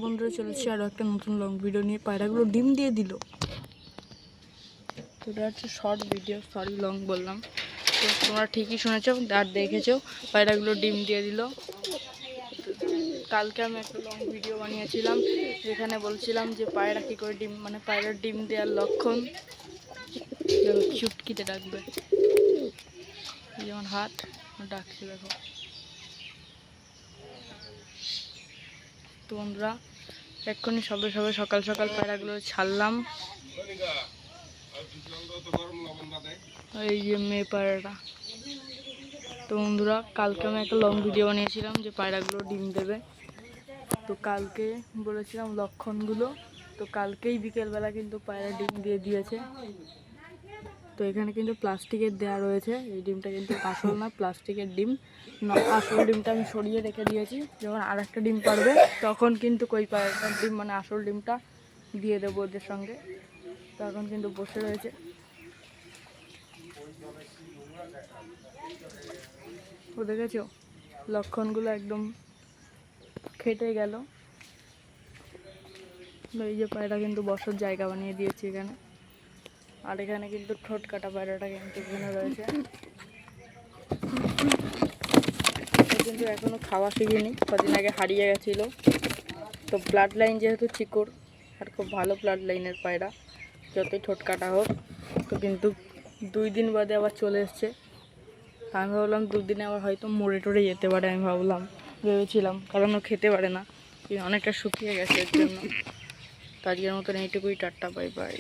বন্ধুরা চলেছি আরও একটা নতুন লং ভিডিও নিয়ে। পায়রাগুলো ডিম দিয়ে দিল। তো এটা হচ্ছে শর্ট ভিডিও, সরি লং বললাম। তো তোমরা ঠিকই শুনেছো আর দেখেছো, পায়রাগুলো ডিম দিয়ে দিল। কালকে আমি একটা লং ভিডিও বানিয়েছিলাম যেখানে বলছিলাম যে পায়রা কী করে ডিম, মানে পায়রার ডিম দেওয়ার লক্ষণ। চুটকিতে ডাকবে, যেমন হাত ডাকছে দেখো। তো বন্ধুরা এক্ষুনি সবে সকাল সকাল পায়রাগুলো ছাড়লাম। এই যে মেয়ে পায়রাটা। তো বন্ধুরা কালকে আমি একটা লং ভিডিও বানিয়েছিলাম যে পায়রাগুলো ডিম দেবে। তো কালকে বলেছিলাম লক্ষণগুলো। তো কালকেই বিকেলবেলা কিন্তু পায়রা ডিম দিয়ে দিয়েছে। তো এখানে কিন্তু প্লাস্টিকের দেয়া রয়েছে, এই ডিমটা কিন্তু আসল না, প্লাস্টিকের ডিম। আসল ডিমটা আমি সরিয়ে রেখে দিয়েছি, যখন আর একটা ডিম পারবে তখন কিন্তু কই পায়রাটার ডিম মানে আসল ডিমটা দিয়ে দেবো ওদের সঙ্গে। তো এখন কিন্তু বসে রয়েছে। ও দেখেছো লক্ষণগুলো একদম খেটে গেল। এই যে পায়রা কিন্তু বসার জায়গা বানিয়ে দিয়েছি এখানে। আর এখানে কিন্তু ঠোঁট কাটা পায়রাটা কিন্তু এখানে রয়েছে। কিন্তু এখনো খাওয়া শিখিনি, কদিন আগে হারিয়ে গেছিল। তো ব্লাড লাইন যেহেতু চিকুর আর খুব ভালো ব্লাড লাইনের পায়রা, যতই ঠোঁট কাটা হোক। তো কিন্তু 2 দিন বাদে আবার চলে এসছে। আমি ভাবলাম 2 দিনে আবার হয়তো মরে টরে যেতে পারে, আমি ভেবেছিলাম, কারণ ও খেতে পারে না, অনেকটা শুকিয়ে গেছে এর জন্য। তো আজকের মতন এইটুকুই, টাটা, বাই বাই।